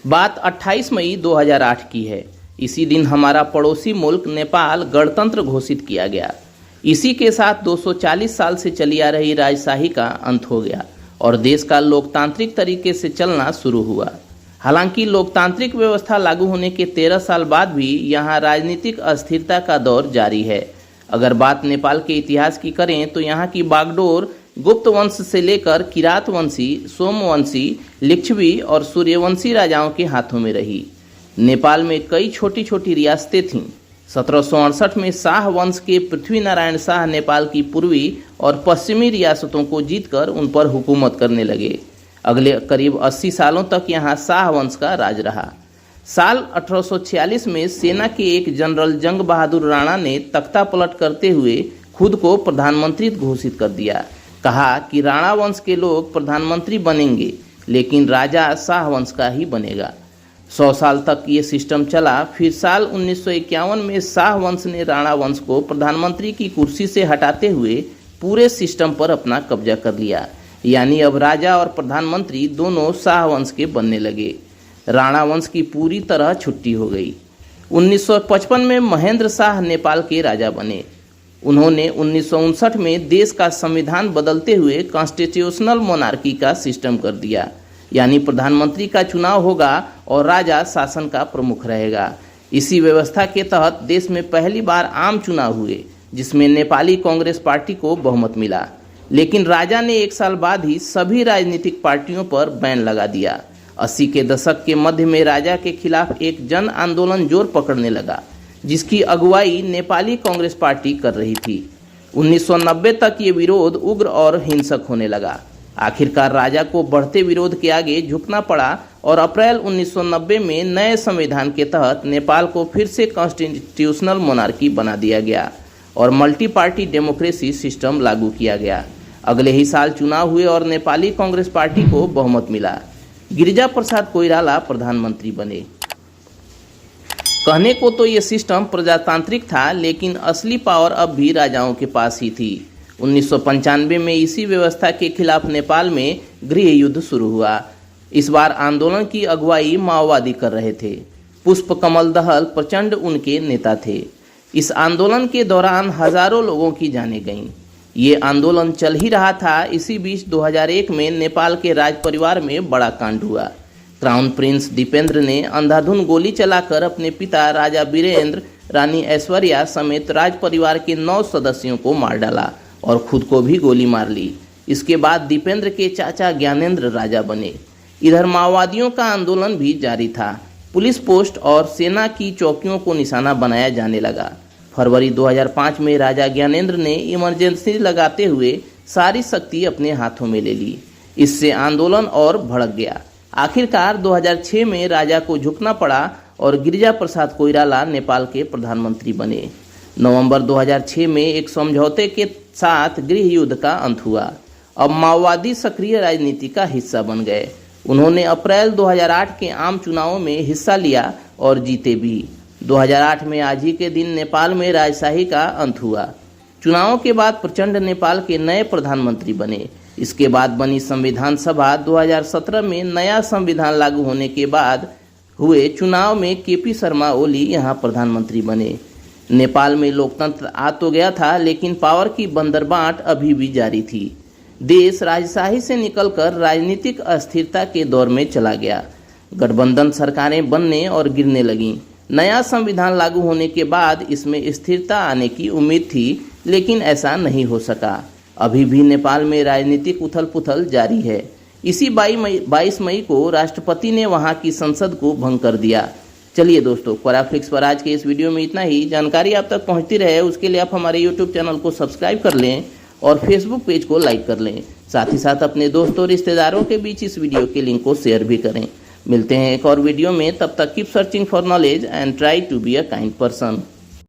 बात 28 मई 2008 की है। इसी दिन हमारा पड़ोसी मुल्क नेपाल गणतंत्र घोषित किया गया। इसी के साथ 240 साल से चली आ रही राजशाही का अंत हो गया और देश का लोकतांत्रिक तरीके से चलना शुरू हुआ। हालांकि लोकतांत्रिक व्यवस्था लागू होने के 13 साल बाद भी यहाँ राजनीतिक अस्थिरता का दौर जारी है। अगर बात नेपाल के इतिहास की करें तो यहाँ की बागडोर गुप्त वंश से लेकर किरात वंशी, सोमवंशी, लिच्छवी और सूर्यवंशी राजाओं के हाथों में रही। नेपाल में कई छोटी छोटी रियासतें थीं। 1768 में शाह वंश के पृथ्वी नारायण शाह नेपाल की पूर्वी और पश्चिमी रियासतों को जीतकर उन पर हुकूमत करने लगे। अगले करीब 80 सालों तक यहाँ शाह वंश का राज रहा। साल 1846 में सेना के एक जनरल जंग बहादुर राणा ने तख्ता पलट करते हुए खुद को प्रधानमंत्री घोषित कर दिया। कहा कि राणा वंश के लोग प्रधानमंत्री बनेंगे लेकिन राजा शाह वंश का ही बनेगा। 100 साल तक ये सिस्टम चला। फिर साल 1951 में शाह वंश ने राणा वंश को प्रधानमंत्री की कुर्सी से हटाते हुए पूरे सिस्टम पर अपना कब्जा कर लिया। यानी अब राजा और प्रधानमंत्री दोनों शाह वंश के बनने लगे। राणा वंश की पूरी तरह छुट्टी हो गई। 1955 में महेंद्र शाह नेपाल के राजा बने। उन्होंने 1959 में देश का संविधान बदलते हुए कॉन्स्टिट्यूशनल मोनार्की का सिस्टम कर दिया। यानी प्रधानमंत्री का चुनाव होगा और राजा शासन का प्रमुख रहेगा। इसी व्यवस्था के तहत देश में पहली बार आम चुनाव हुए जिसमें नेपाली कांग्रेस पार्टी को बहुमत मिला। लेकिन राजा ने 1 साल बाद ही सभी राजनीतिक पार्टियों पर बैन लगा दिया। 80 के दशक के मध्य में राजा के खिलाफ एक जन आंदोलन जोर पकड़ने लगा जिसकी अगुवाई नेपाली कांग्रेस पार्टी कर रही थी। 1990 तक ये विरोध उग्र और हिंसक होने लगा। आखिरकार राजा को बढ़ते विरोध के आगे झुकना पड़ा और अप्रैल 1990 में नए संविधान के तहत नेपाल को फिर से कॉन्स्टिट्यूशनल मोनार्की बना दिया गया और मल्टी पार्टी डेमोक्रेसी सिस्टम लागू किया गया। अगले ही साल चुनाव हुए और नेपाली कांग्रेस पार्टी को बहुमत मिला। गिरिजा प्रसाद कोइराला प्रधानमंत्री बने। कहने को तो ये सिस्टम प्रजातांत्रिक था लेकिन असली पावर अब भी राजाओं के पास ही थी। 1995 में इसी व्यवस्था के खिलाफ नेपाल में गृह युद्ध शुरू हुआ। इस बार आंदोलन की अगुवाई माओवादी कर रहे थे। पुष्प कमल दहल प्रचंड उनके नेता थे। इस आंदोलन के दौरान हजारों लोगों की जानें गईं। ये आंदोलन चल ही रहा था। इसी बीच 2001 में नेपाल के राज परिवार में बड़ा कांड हुआ। क्राउन प्रिंस दीपेंद्र ने अंधाधुंध गोली चलाकर अपने पिता राजा वीरेंद्र, रानी ऐश्वर्या समेत राज परिवार के 9 सदस्यों को मार डाला और खुद को भी गोली मार ली। इसके बाद दीपेंद्र के चाचा ज्ञानेंद्र राजा बने। इधर माओवादियों का आंदोलन भी जारी था। पुलिस पोस्ट और सेना की चौकियों को निशाना बनाया जाने लगा। फरवरी 2005 में राजा ज्ञानेंद्र ने इमरजेंसी लगाते हुए सारी शक्ति अपने हाथों में ले ली। इससे आंदोलन और भड़क गया। आखिरकार 2006 में राजा को झुकना पड़ा और गिरिजा प्रसाद कोइराला नेपाल के प्रधानमंत्री बने। नवंबर 2006 में एक समझौते के साथ गृह युद्ध का अंत हुआ। अब माओवादी सक्रिय राजनीति का हिस्सा बन गए। उन्होंने अप्रैल 2008 के आम चुनावों में हिस्सा लिया और जीते भी। 2008 में आज ही के दिन नेपाल में राजशाही का अंत हुआ। चुनावों के बाद प्रचंड नेपाल के नए प्रधानमंत्री बने। इसके बाद बनी संविधान सभा। 2017 में नया संविधान लागू होने के बाद हुए चुनाव में केपी शर्मा ओली यहाँ प्रधानमंत्री बने। नेपाल में लोकतंत्र आ तो गया था लेकिन पावर की बंदरबांट अभी भी जारी थी। देश राजशाही से निकलकर राजनीतिक अस्थिरता के दौर में चला गया। गठबंधन सरकारें बनने और गिरने लगीं। नया संविधान लागू होने के बाद इसमें स्थिरता आने की उम्मीद थी लेकिन ऐसा नहीं हो सका। अभी भी नेपाल में राजनीतिक उथल पुथल जारी है। इसी 22 मई को राष्ट्रपति ने वहां की संसद को भंग कर दिया। चलिए दोस्तों, क्वाराफ्लिक्स पर आज के इस वीडियो में इतना ही। जानकारी आप तक पहुंचती रहे उसके लिए आप हमारे यूट्यूब चैनल को सब्सक्राइब कर लें और फेसबुक पेज को लाइक कर लें। साथ ही साथ अपने दोस्तों रिश्तेदारों के बीच इस वीडियो के लिंक को शेयर भी करें। मिलते हैं एक और वीडियो में। तब तक keep searching for knowledge and try to be a kind person.